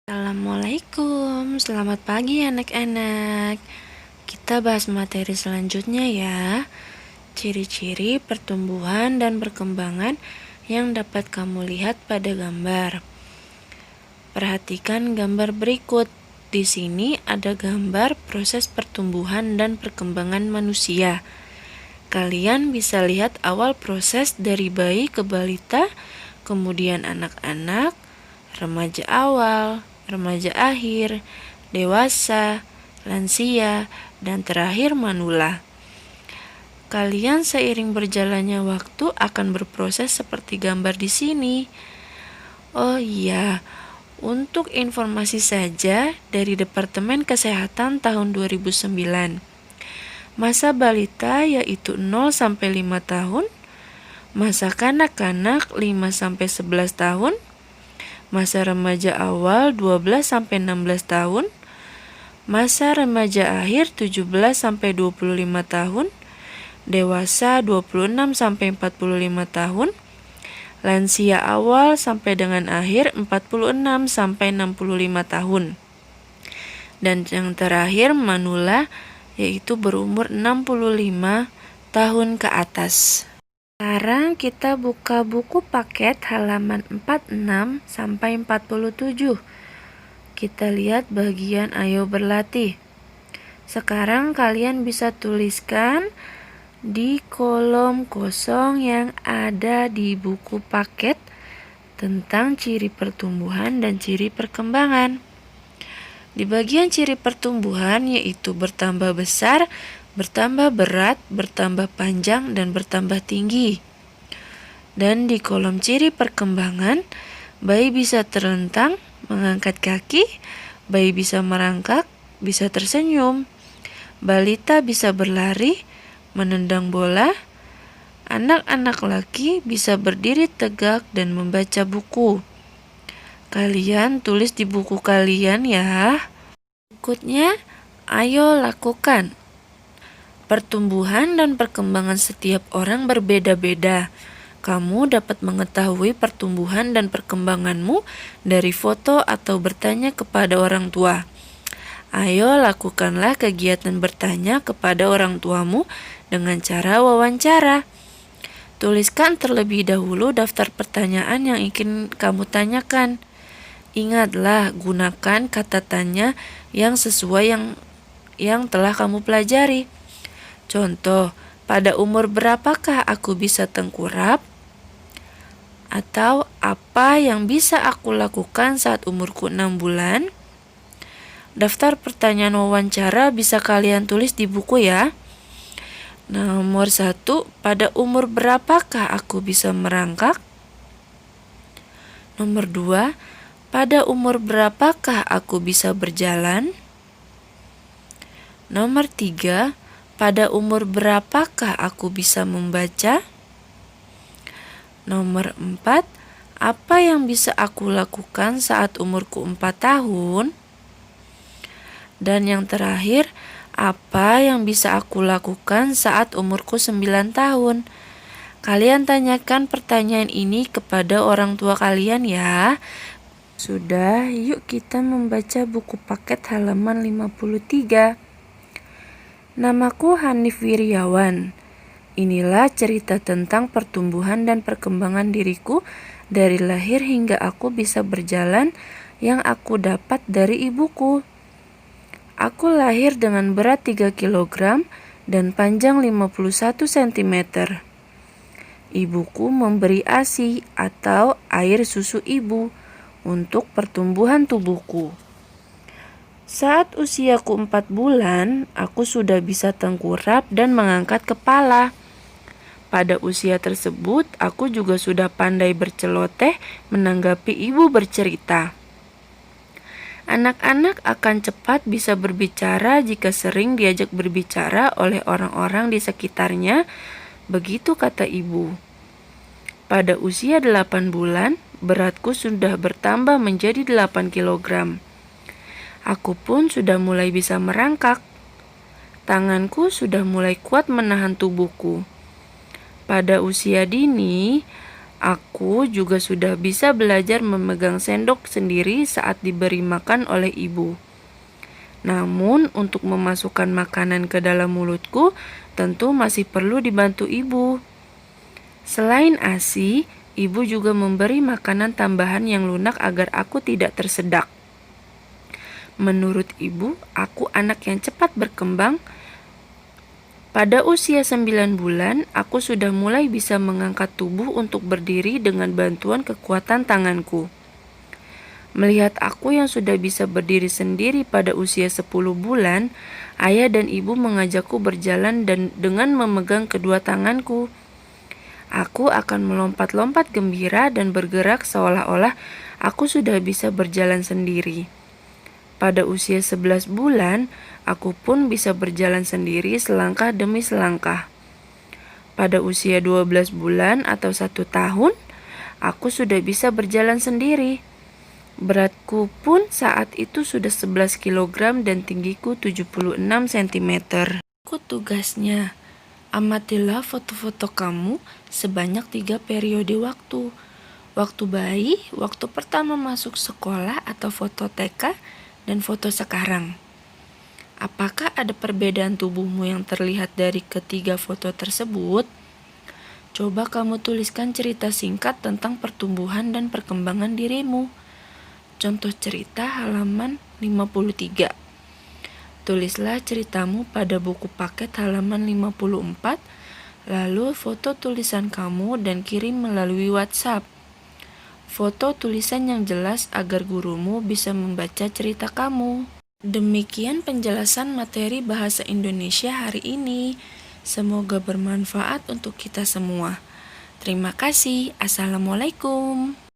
Assalamualaikum, selamat pagi anak-anak. Kita bahas materi selanjutnya ya. Ciri-ciri pertumbuhan dan perkembangan yang dapat kamu lihat pada gambar. Perhatikan gambar berikut. Di sini ada gambar proses pertumbuhan dan perkembangan manusia. Kalian bisa lihat awal proses dari bayi ke balita, kemudian anak-anak, remaja awal, remaja akhir, dewasa, lansia, dan terakhir manula. Kalian seiring berjalannya waktu akan berproses seperti gambar di sini. Oh iya, untuk informasi saja dari Departemen Kesehatan tahun 2009. Masa balita yaitu 0 sampai 5 tahun, masa kanak-kanak 5 sampai 11 tahun, masa remaja awal 12 sampai 16 tahun, masa remaja akhir 17 sampai 25 tahun, dewasa 26 sampai 45 tahun, lansia awal sampai dengan akhir 46 sampai 65 tahun. Dan yang terakhir manula yaitu berumur 65 tahun ke atas. Sekarang kita buka buku paket halaman 46 sampai 47. Kita lihat bagian ayo berlatih. Sekarang kalian bisa tuliskan di kolom kosong yang ada di buku paket tentang ciri pertumbuhan dan ciri perkembangan. Di bagian ciri pertumbuhan yaitu bertambah besar, bertambah berat, bertambah panjang, dan bertambah tinggi. Dan di kolom ciri perkembangan, bayi bisa terlentang, mengangkat kaki, bayi bisa merangkak, bisa tersenyum, balita bisa berlari, menendang bola, anak-anak laki bisa berdiri tegak dan membaca buku. Kalian tulis di buku kalian ya. Berikutnya, ayo lakukan. Pertumbuhan dan perkembangan setiap orang berbeda-beda. Kamu dapat mengetahui pertumbuhan dan perkembanganmu dari foto atau bertanya kepada orang tua. Ayo lakukanlah kegiatan bertanya kepada orang tuamu dengan cara wawancara. Tuliskan terlebih dahulu daftar pertanyaan yang ingin kamu tanyakan. Ingatlah, gunakan kata tanya yang sesuai yang telah kamu pelajari. Contoh, pada umur berapakah aku bisa tengkurap? Atau apa yang bisa aku lakukan saat umurku 6 bulan? Daftar pertanyaan wawancara bisa kalian tulis di buku ya. Nomor 1, pada umur berapakah aku bisa merangkak? Nomor 2, pada umur berapakah aku bisa berjalan? Nomor 3, pada umur berapakah aku bisa membaca? Nomor 4, apa yang bisa aku lakukan saat umurku 4 tahun? Dan yang terakhir, apa yang bisa aku lakukan saat umurku 9 tahun? Kalian tanyakan pertanyaan ini kepada orang tua kalian ya. Sudah, yuk kita membaca buku paket halaman 53. Namaku Hanif Wiryawan. Inilah cerita tentang pertumbuhan dan perkembangan diriku dari lahir hingga aku bisa berjalan yang aku dapat dari ibuku. Aku lahir dengan berat 3 kg dan panjang 51 cm. Ibuku memberi ASI atau air susu ibu untuk pertumbuhan tubuhku. Saat usiaku 4 bulan, aku sudah bisa tengkurap dan mengangkat kepala. Pada usia tersebut, aku juga sudah pandai berceloteh menanggapi ibu bercerita. Anak-anak akan cepat bisa berbicara jika sering diajak berbicara oleh orang-orang di sekitarnya, begitu kata ibu. Pada usia 8 bulan, beratku sudah bertambah menjadi 8 kg. Aku pun sudah mulai bisa merangkak. Tanganku sudah mulai kuat menahan tubuhku. Pada usia dini, Aku juga sudah bisa belajar memegang sendok sendiri saat diberi makan oleh ibu. Namun, untuk memasukkan makanan ke dalam mulutku, tentu masih perlu dibantu ibu. Selain ASI, ibu juga memberi makanan tambahan yang lunak agar aku tidak tersedak. Menurut ibu, aku anak yang cepat berkembang. Pada usia 9 bulan, aku sudah mulai bisa mengangkat tubuh untuk berdiri dengan bantuan kekuatan tanganku. Melihat aku yang sudah bisa berdiri sendiri pada usia 10 bulan, ayah dan ibu mengajakku berjalan dan dengan memegang kedua tanganku. Aku akan melompat-lompat gembira dan bergerak seolah-olah aku sudah bisa berjalan sendiri. Pada usia 11 bulan, aku pun bisa berjalan sendiri selangkah demi selangkah. Pada usia 12 bulan atau 1 tahun, aku sudah bisa berjalan sendiri. Beratku pun saat itu sudah 11 kilogram dan tinggiku 76 cm. Aku tugasnya, amatilah foto-foto kamu sebanyak 3 periode waktu. Waktu bayi, waktu pertama masuk sekolah atau foto TK, dan foto sekarang. Apakah ada perbedaan tubuhmu yang terlihat dari ketiga foto tersebut? Coba kamu tuliskan cerita singkat tentang pertumbuhan dan perkembangan dirimu. Contoh cerita halaman 53. Tulislah ceritamu pada buku paket halaman 54, lalu foto tulisan kamu dan kirim melalui WhatsApp. Foto tulisan yang jelas agar gurumu bisa membaca cerita kamu. Demikian penjelasan materi bahasa Indonesia hari ini. Semoga bermanfaat untuk kita semua. Terima kasih. Assalamualaikum.